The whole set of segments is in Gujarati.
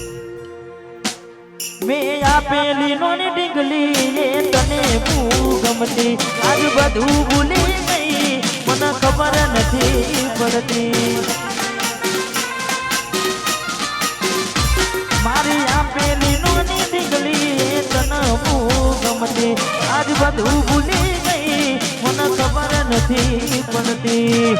મેં આપેલી નોની ડીંગલી એ તને બહુ ગમતી આજ બધું ભૂલી ગઈ મને ખબર નથી પડતી મારી આપેલી નોની ડીંગલી એ તને બહુ ગમતી આજ બધું ભૂલી ગઈ મને ખબર નથી પડતી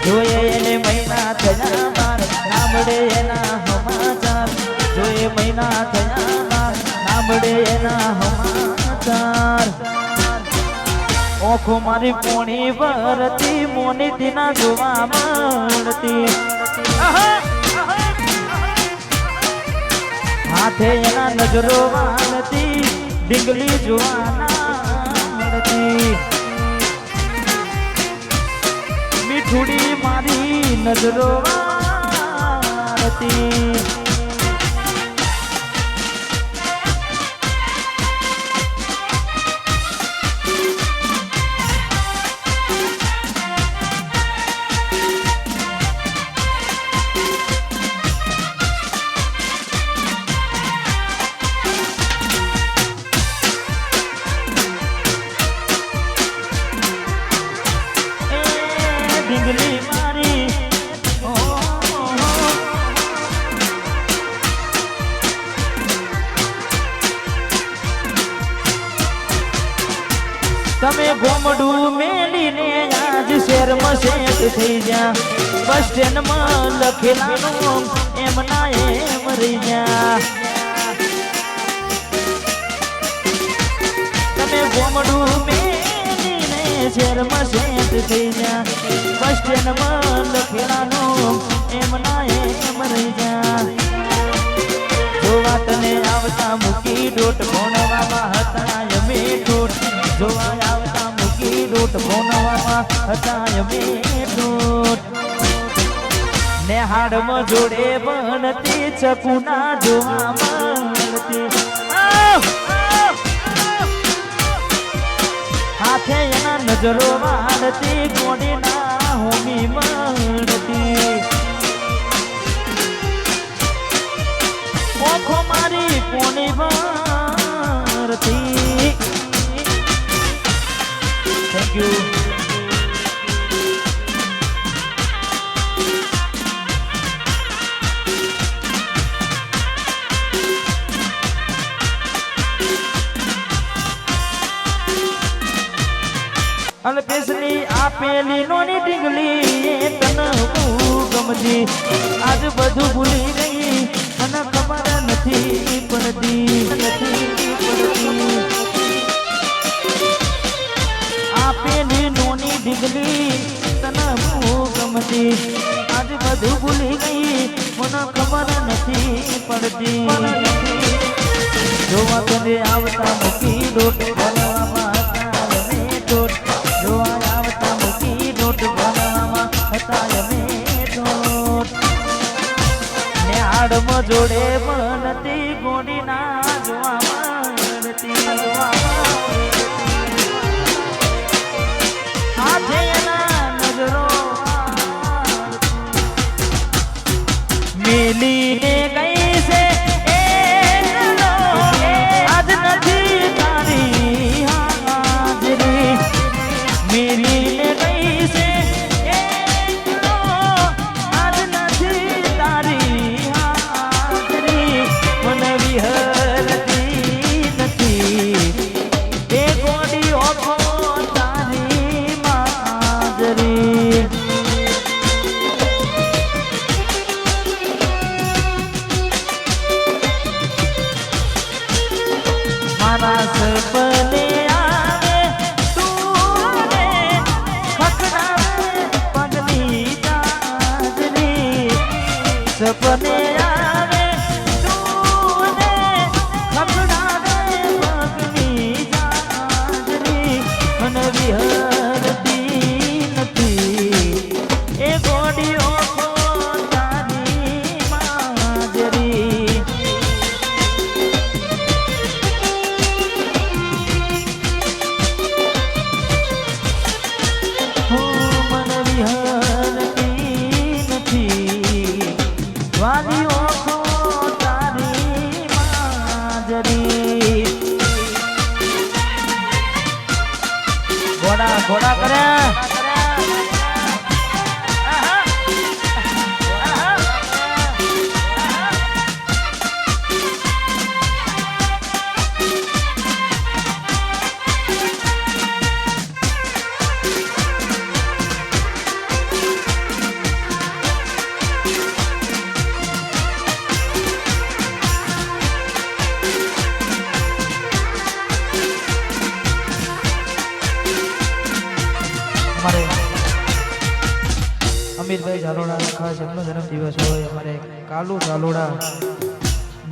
જોઈએ એને મહિના થયા માર સાંભળે એના સમાચાર જોઈએ મહિના થયા સાંભળે એના સમાચાર ઓખો મારી પોણી ભરતી મોની દીના જોવા મળતી હાથે એના નજરો વાળતી ડીંગલી જોવા મળતી મીઠુડી મારી નજરો વાળતી ડીંગલી મારી તમે ગોમડું મેલીને આજ શહેરમાં સેટ થઈ જા બસ સ્ટેન્ડમાં લખેલાનું એમ ના એમ રહી જા તમે ગોમડું મેલીને શહેરમાં સેટ થઈ જા બસ સ્ટેન્ડમાં લખેલાનું એમ ના એમ રહી જા જોવા તને આવતા મૂકી ડોટ ભણવામાં હતા અમે ડોટ જોવા આવતા મૂકી ડોટ ભણવામાં હતા અમે ડોટ ને હાડમાં જોડે બનતી ચકુના જોવા મળતી હાથે એના નજરો વાળતી ગોડીના હોમી મળતી ઓખો મારી પોણી ભરતી થેન્ક યુ અલ્પેશની આપેલી નોની ડીંગલી એ તને બહુ ગમતી આજ બધું ભૂલી ગઈ મને ખબર નથી પડતી આપેલી નોની ડીંગલી તને બહુ ગમતી આજ બધું ભૂલી ગઈ મને ખબર નથી પડતી જોવા તને આવતા મૂકી ડોટ ભણવામાં હાડમાં જોડે બનતી ગોડીના જોવા મળતી હાથે એના નજરો મેલીને ગઈ છે આજ નથી તારી હાજરી મેલીને ગઈ છે મારા સપને આવે તું રે ખખડાવે પગની તાજરી સપને આવે તું રે ખખડાવે પગની તાજરી મને વિહરતી નથી એ ગોડીઓ તારી માજરી વાલી ઓખો ઝાલોડા ખાસ એમનો જન્મદિવસ હોય અમારે કાલુ ઝાલોડા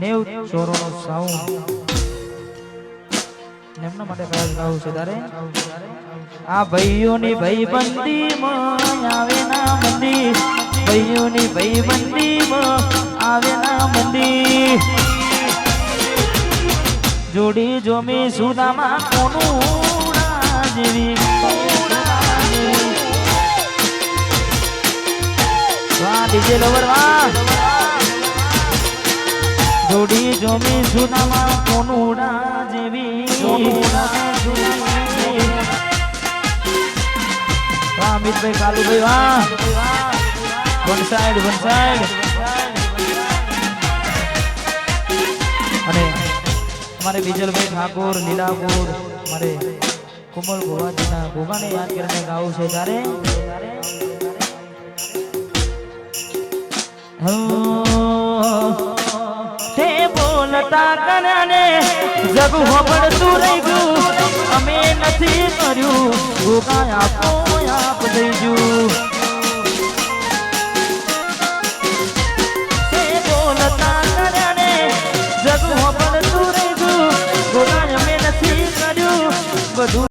90 ચોરોનો સાઉન્ડ એમના માટે ખાસ ગાવું છે તારે આ ભાઈઓની ભાઈબંધીમાં આવે ના મંદી ભાઈઓની ભાઈબંધીમાં આવે ના મંદી જોડી જોમી સુદામાં કોનું જેવી વાહ ડીજે લવર વાહ જોડી જોમી સુદામાં કોનું જેવી વાહ અમિતભાઈ કાલુભાઈ વાહ વન સાઈડ અને हमारे बिजलभाई ठाकुर लीलापुर हमारे कुमल गोवाजीना गोगाने याद करने गाँव से तारे ते बोलता करने जग हो पड़तू रही गયું અમે નથી કર્યું ગોગા આપો આપ દઈજુ તે બોલતા કરને જગ હો પડતું રહી ગયું ગોગા અમે નથી કર્યું બધું